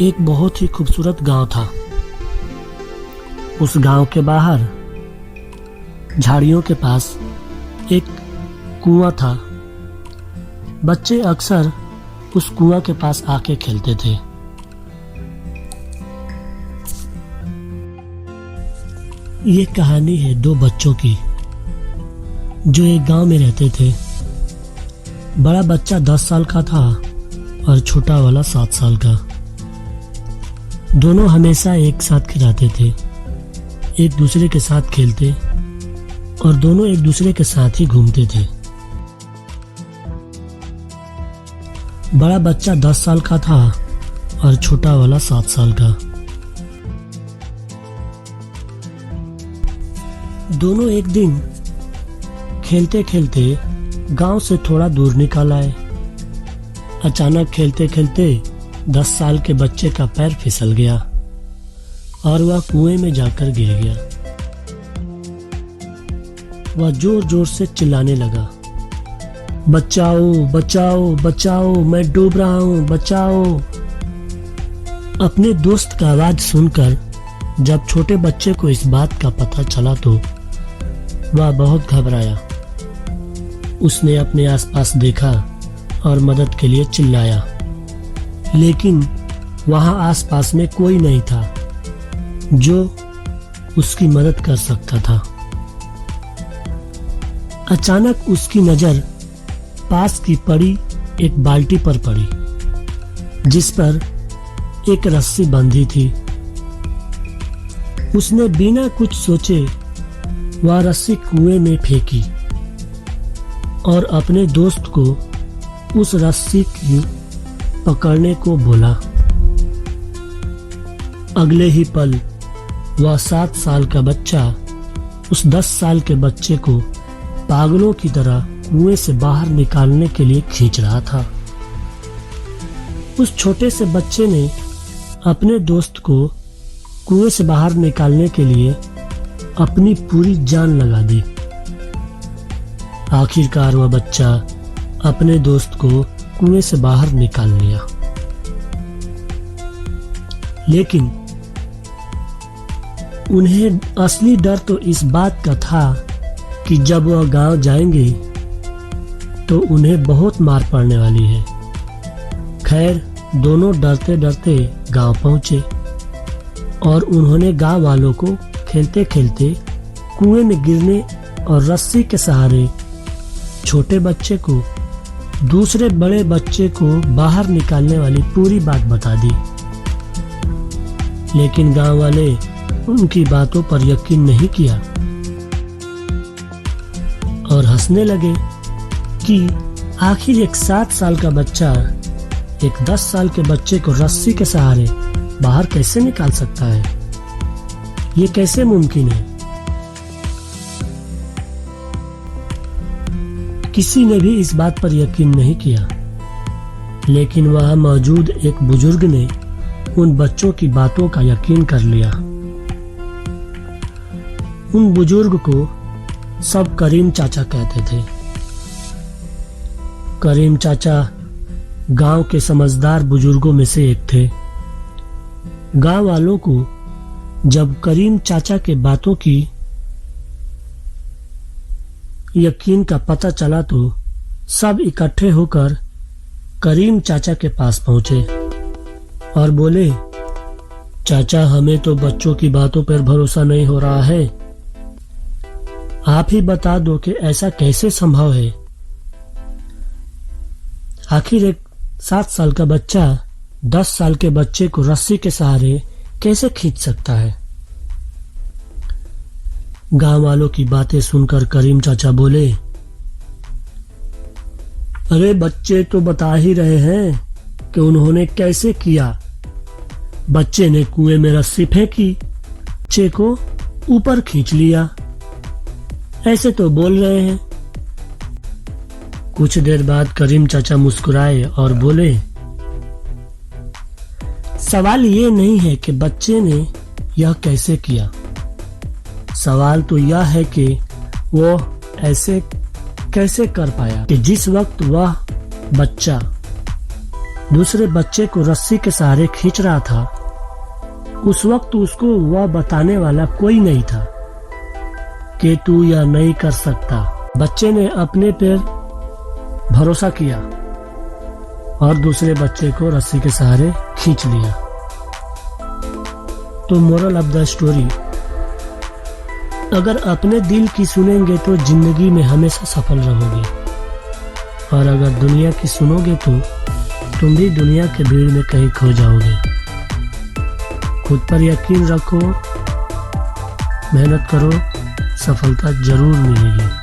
एक बहुत ही खूबसूरत गांव था। उस गांव के बाहर झाड़ियों के पास एक कुआं था। बच्चे अक्सर उस कुआं के पास आके खेलते थे। ये कहानी है दो बच्चों की जो एक गांव में रहते थे। बड़ा बच्चा 10 साल का था और छोटा वाला 7 साल का। दोनों हमेशा एक साथ खिलाते थे, एक दूसरे के साथ खेलते और दोनों एक दूसरे के साथ ही घूमते थे। बड़ा बच्चा 10 साल का था और छोटा वाला 7 साल का। दोनों एक दिन खेलते खेलते गांव से थोड़ा दूर निकल आए। अचानक खेलते खेलते 10 साल के बच्चे का पैर फिसल गया और वह कुएं में जाकर गिर गया। वह जोर जोर से चिल्लाने लगा, बचाओ बचाओ बचाओ, मैं डूब रहा हूं, बचाओ। अपने दोस्त का आवाज सुनकर जब छोटे बच्चे को इस बात का पता चला तो वह बहुत घबराया। उसने अपने आसपास देखा और मदद के लिए चिल्लाया, लेकिन वहां आसपास में कोई नहीं था जो उसकी मदद कर सकता था। अचानक उसकी नजर पास की पड़ी एक बाल्टी पर पड़ी जिस पर एक रस्सी बंधी थी। उसने बिना कुछ सोचे वह रस्सी कुएं में फेंकी और अपने दोस्त को उस रस्सी की पकड़ने को बोला। अगले ही पल वह 7 साल का बच्चा उस 10 साल के बच्चे को पागलों की तरह कुएं से बाहर निकालने के लिए खींच रहा था। उस छोटे से बच्चे ने अपने दोस्त को कुएं से बाहर निकालने के लिए अपनी पूरी जान लगा दी। आखिरकार वह बच्चा अपने दोस्त को कुएं से बाहर निकाल लिया। लेकिन उन्हें असली डर तो इस बात का था कि जब वह गांव जाएंगे तो उन्हें बहुत मार पड़ने वाली है। खैर, दोनों डरते डरते गांव पहुंचे और उन्होंने गांव वालों को खेलते खेलते कुएं में गिरने और रस्सी के सहारे छोटे बच्चे को दूसरे बड़े बच्चे को बाहर निकालने वाली पूरी बात बता दी। लेकिन गांव वाले उनकी बातों पर यकीन नहीं किया और हंसने लगे कि आखिर एक 7 साल का बच्चा एक 10 साल के बच्चे को रस्सी के सहारे बाहर कैसे निकाल सकता है? ये कैसे मुमकिन है? किसी ने भी इस बात पर यकीन नहीं किया, लेकिन वहां मौजूद एक बुजुर्ग ने उन बच्चों की बातों का यकीन कर लिया। उन बुजुर्ग को सब करीम चाचा कहते थे। करीम चाचा गांव के समझदार बुजुर्गों में से एक थे। गांव वालों को जब करीम चाचा के बातों की यकीन का पता चला तो सब इकट्ठे होकर करीम चाचा के पास पहुंचे और बोले, चाचा, हमें तो बच्चों की बातों पर भरोसा नहीं हो रहा है। आप ही बता दो कि ऐसा कैसे संभव है? आखिर एक 7 साल का बच्चा 10 साल के बच्चे को रस्सी के सहारे कैसे खींच सकता है? गांव वालों की बातें सुनकर करीम चाचा बोले, अरे बच्चे तो बता ही रहे हैं कि उन्होंने कैसे किया। बच्चे ने कुएं में रस्सी फेंकी, बच्चे को ऊपर खींच लिया, ऐसे तो बोल रहे हैं। कुछ देर बाद करीम चाचा मुस्कुराए और बोले, सवाल ये नहीं है कि बच्चे ने यह कैसे किया, सवाल तो यह है कि वो ऐसे कैसे कर पाया कि जिस वक्त वह बच्चा दूसरे बच्चे को रस्सी के सहारे खींच रहा था। उस वक्त उसको वह बताने वाला कोई नहीं था कि तू यह नहीं कर सकता। बच्चे ने अपने पर भरोसा किया और दूसरे बच्चे को रस्सी के सहारे खींच लिया। तो मोरल ऑफ द स्टोरी, अगर अपने दिल की सुनेंगे तो जिंदगी में हमेशा सफल रहोगे, और अगर दुनिया की सुनोगे तो तुम भी दुनिया के भीड़ में कहीं खो जाओगे। खुद पर यकीन रखो, मेहनत करो, सफलता जरूर मिलेगी।